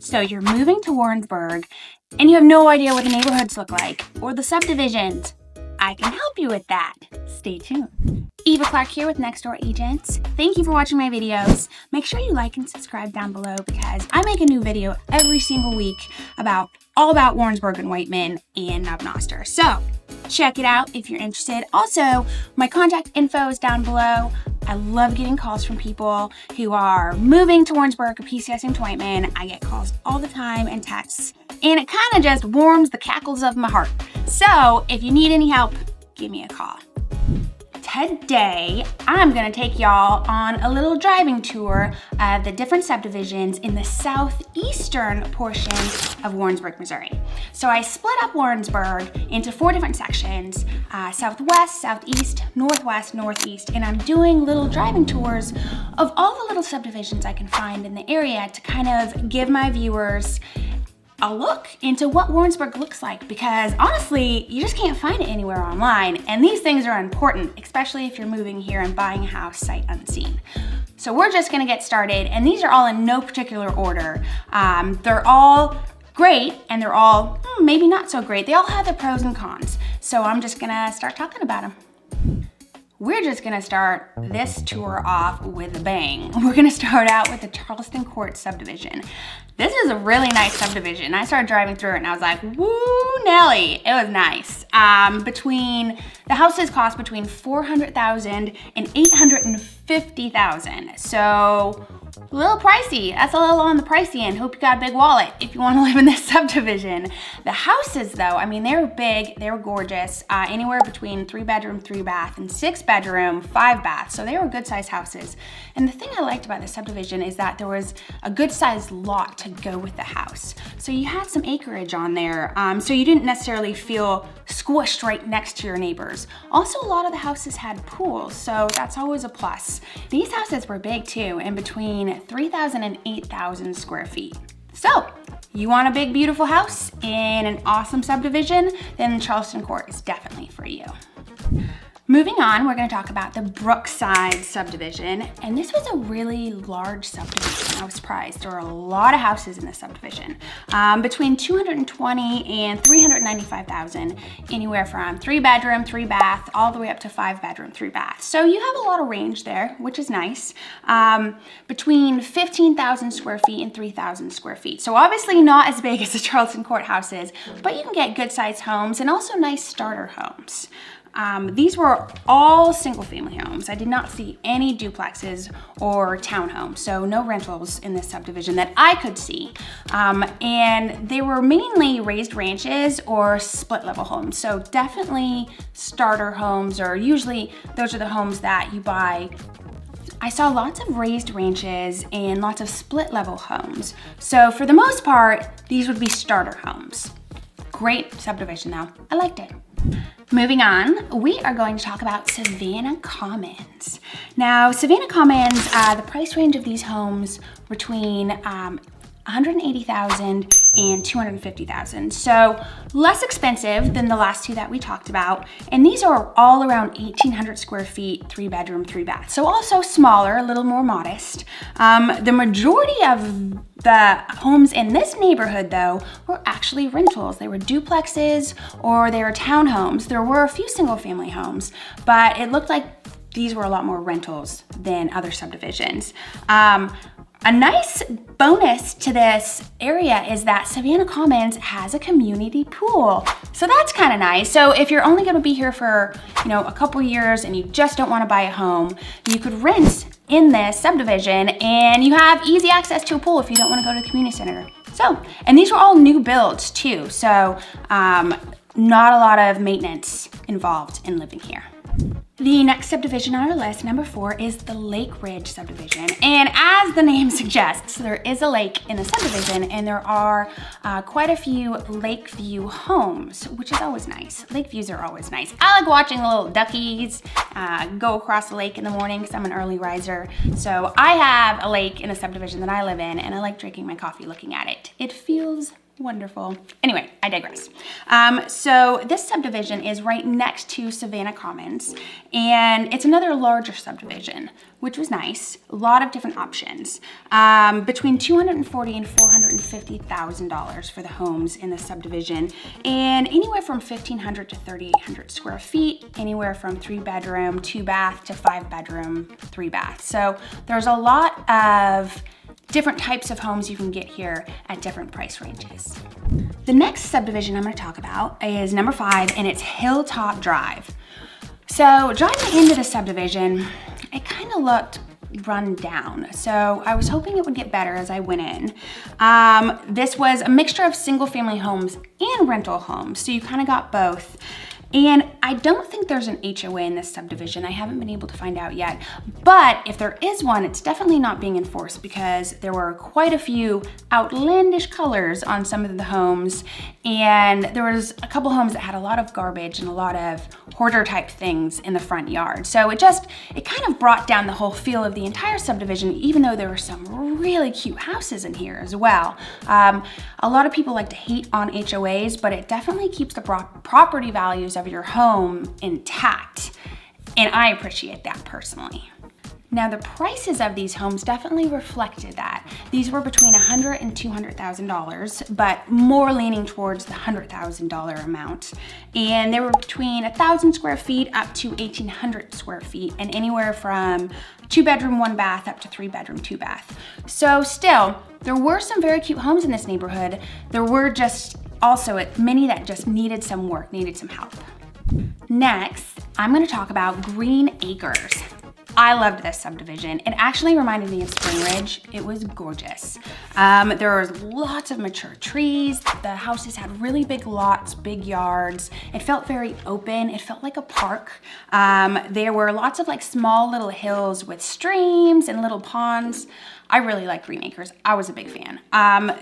So you're moving to Warrensburg and you have no idea what the neighborhoods look like or the subdivisions. I can help you with that. Stay tuned. Eva Clark here with Next Door Agents. Thank you for watching my videos. Make sure you like and subscribe down below because I make a new video every single week all about Warrensburg and Whiteman and Nub Noster. So check it out if you're interested. Also, my contact info is down below. I love getting calls from people who are moving to Warrensburg or PCSing to Whiteman. I get calls all the time and texts, and it kind of just warms the cackles of my heart. So if you need any help, give me a call. Today, I'm gonna take y'all on a little driving tour of the different subdivisions in the southeastern portion of Warrensburg, Missouri. So I split up Warrensburg into 4 different sections, southwest, southeast, northwest, northeast, and I'm doing little driving tours of all the little subdivisions I can find in the area to kind of give my viewers a look into what Warrensburg looks like, because honestly, you just can't find it anywhere online, and these things are important, especially if you're moving here and buying a house sight unseen. So we're just gonna get started, and these are all in no particular order. They're all great, and they're all maybe not so great. They all have their pros and cons. So I'm just gonna start talking about them. We're just gonna start this tour off with a bang. We're gonna start out with the Charleston Court subdivision. This is a really nice subdivision. I started driving through it and I was like, woo, Nelly, it was nice. The houses cost between $400,000 and $850,000. So a little pricey. That's a little on the pricey end. Hope you got a big wallet if you want to live in this subdivision. The houses though, I mean, they were big, they were gorgeous, anywhere between 3-bedroom, 3-bath, and 6-bedroom, 5-bath. So they were good sized houses. And the thing I liked about this subdivision is that there was a good sized lot to go with the house. So you had some acreage on there, so you didn't necessarily feel squished right next to your neighbors. Also, a lot of the houses had pools, so that's always a plus. These houses were big too, in between 3,000 and 8,000 square feet. So, you want a big, beautiful house in an awesome subdivision, then Charleston Court is definitely for you. Moving on, we're going to talk about the Brookside subdivision, and this was a really large subdivision. I was surprised. There were a lot of houses in this subdivision, between 220 and 395,000, anywhere from 3-bedroom, 3-bath, all the way up to 5-bedroom, 3-bath. So you have a lot of range there, which is nice. Between 15,000 square feet and 3,000 square feet. So obviously not as big as the Charleston Court houses, but you can get good-sized homes and also nice starter homes. These were all single-family homes. I did not see any duplexes or townhomes, so no rentals in this subdivision that I could see. And they were mainly raised ranches or split-level homes, so definitely starter homes, or usually those are the homes that you buy. I saw lots of raised ranches and lots of split-level homes. So for the most part, these would be starter homes. Great subdivision though, I liked it. Moving on, we are going to talk about Savannah Commons. Now, Savannah Commons, the price range of these homes between $180,000 and $250,000. So less expensive than the last two that we talked about. And these are all around 1,800 square feet, 3-bedroom, 3-bath. So also smaller, a little more modest. The majority of the homes in this neighborhood though were actually rentals. They were duplexes or they were townhomes. There were a few single family homes, but it looked like these were a lot more rentals than other subdivisions. A nice bonus to this area is that Savannah Commons has a community pool. So that's kind of nice. So if you're only gonna be here for, a couple years and you just don't wanna buy a home, you could rent in this subdivision and you have easy access to a pool if you don't wanna go to the community center. So, and these were all new builds too. So not a lot of maintenance involved in living here. The next subdivision on our list, number 4, is the Lake Ridge subdivision. And as the name suggests, there is a lake in the subdivision and there are quite a few lake view homes, which is always nice. Lake views are always nice. I like watching the little duckies go across the lake in the morning because I'm an early riser. So I have a lake in a subdivision that I live in and I like drinking my coffee looking at it. It feels Wonderful. Anyway, I digress. So this subdivision is right next to Savannah Commons, and it's another larger subdivision, which was nice. A lot of different options. Between $240,000 and $450,000 for the homes in the subdivision, and anywhere from 1,500 to 3,800 square feet, anywhere from 3-bedroom, 2-bath to 5-bedroom, 3-bath. So there's a lot of different types of homes you can get here at different price ranges. The next subdivision I'm going to talk about is number 5, and it's Hilltop Drive. So driving into the subdivision, it kind of looked run down. So I was hoping it would get better as I went in. This was a mixture of single family homes and rental homes. So you kind of got both. And I don't think there's an HOA in this subdivision. I haven't been able to find out yet. But if there is one, it's definitely not being enforced because there were quite a few outlandish colors on some of the homes. And there was a couple homes that had a lot of garbage and a lot of hoarder type things in the front yard. So it kind of brought down the whole feel of the entire subdivision, even though there were some really cute houses in here as well. A lot of people like to hate on HOAs, but it definitely keeps the property values of your home intact, and I appreciate that personally. Now the prices of these homes definitely reflected that. These were between $100,000 and $200,000, but more leaning towards the $100,000 amount. And they were between 1,000 square feet up to 1,800 square feet, and anywhere from 2-bedroom, 1-bath up to 3-bedroom, 2-bath. So still, there were some very cute homes in this neighborhood. There were just also many that just needed some work, needed some help. Next, I'm going to talk about Green Acres. I loved this subdivision. It actually reminded me of Spring Ridge. It was gorgeous. There was lots of mature trees. The houses had really big lots, big yards. It felt very open. It felt like a park. There were lots of like small little hills with streams and little ponds. I really like Green Acres. I was a big fan.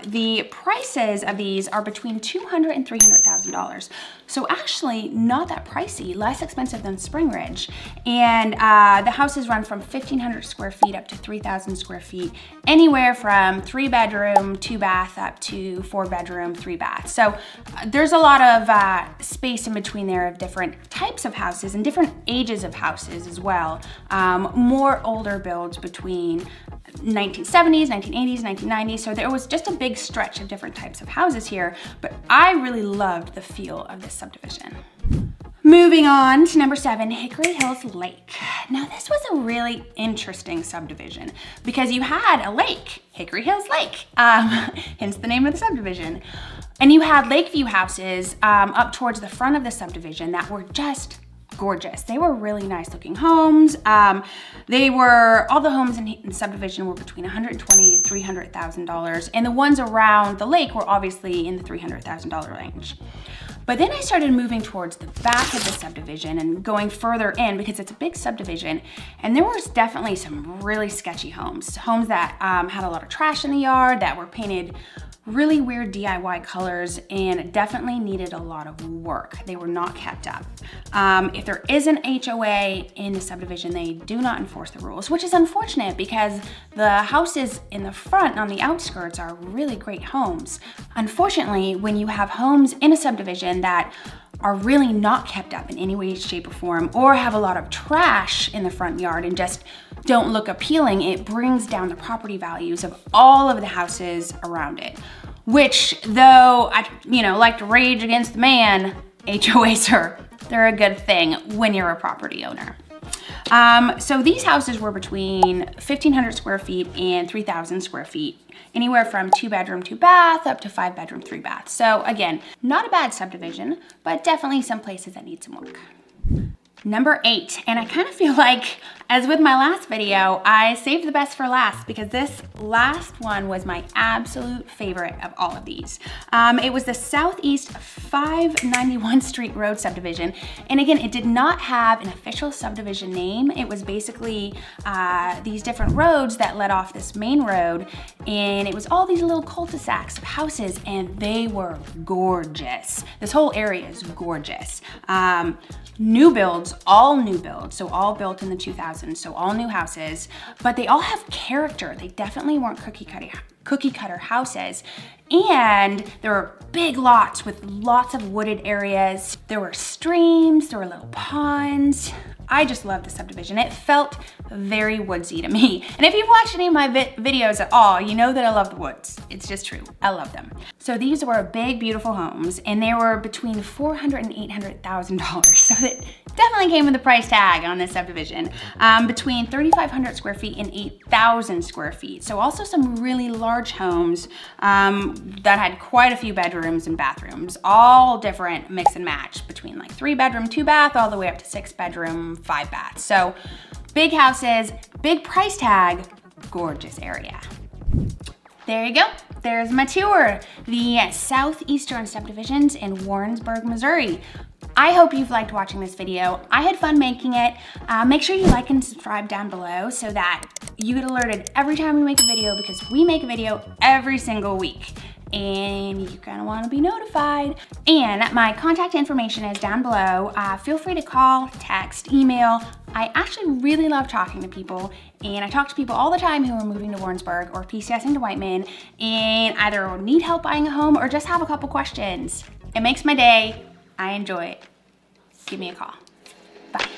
The prices of these are between $200,000 and $300,000. So actually not that pricey, less expensive than Spring Ridge. And the houses run from 1,500 square feet up to 3,000 square feet, anywhere from 3-bedroom, 2-bath up to 4-bedroom, 3-bath. So there's a lot of space in between there of different types of houses and different ages of houses as well. More older builds between 1970s, 1980s, 1990s. So there was just a big stretch of different types of houses here, but I really loved the feel of this subdivision. Moving on to number 7, Hickory Hills Lake. Now this was a really interesting subdivision because you had a lake, Hickory Hills Lake, hence the name of the subdivision. And you had lakeview houses up towards the front of the subdivision that were just gorgeous. They were really nice looking homes. All the homes in the subdivision were between $120,000 and $300,000, and the ones around the lake were obviously in the $300,000 range. But then I started moving towards the back of the subdivision and going further in because it's a big subdivision, and there was definitely some really sketchy homes that had a lot of trash in the yard, that were painted really weird DIY colors, and definitely needed a lot of work. They were not kept up. If there is an HOA in the subdivision, they do not enforce the rules, which is unfortunate because the houses in the front on the outskirts are really great homes. Unfortunately, when you have homes in a subdivision that are really not kept up in any way, shape, or form, or have a lot of trash in the front yard and just don't look appealing, it brings down the property values of all of the houses around it. Which, though I like to rage against the man, HOAs they're a good thing when you're a property owner. So these houses were between 1,500 square feet and 3,000 square feet, anywhere from 2-bedroom, 2-bath up to 5-bedroom, 3-bath. So again, not a bad subdivision, but definitely some places that need some work. Number 8, and I kind of feel like, as with my last video, I saved the best for last because this last one was my absolute favorite of all of these. It was the Southeast 591 Street Road subdivision, and again, it did not have an official subdivision name. It was basically these different roads that led off this main road, and it was all these little cul-de-sacs of houses, and they were gorgeous. This whole area is gorgeous. New builds, all new builds, so all built in the 2000s, so all new houses, but they all have character. They definitely weren't cookie cookie cutter houses. And there were big lots with lots of wooded areas. There were streams, there were little ponds. I just love the subdivision. It felt very woodsy to me. And if you've watched any of my videos at all, you know that I love the woods. It's just true, I love them. So these were big, beautiful homes, and they were between $400,000 and $800,000. So it definitely came with a price tag on this subdivision. Between 3,500 square feet and 8,000 square feet. So also some really large homes that had quite a few bedrooms and bathrooms, all different mix and match between like 3-bedroom, 2-bath, all the way up to 6-bedroom, 5-bath. So big houses, big price tag, gorgeous area. There you go. There's my tour. The southeastern subdivisions in Warrensburg, Missouri. I hope you've liked watching this video. I had fun making it. Make sure you like and subscribe down below so that you get alerted every time we make a video, because we make a video every single week and you kind of want to be notified. And my contact information is down below. Feel free to call, text, email. I actually really love talking to people, and I talk to people all the time who are moving to Warrensburg or PCSing to Whiteman and either need help buying a home or just have a couple questions. It makes my day. I enjoy it. Give me a call. Bye.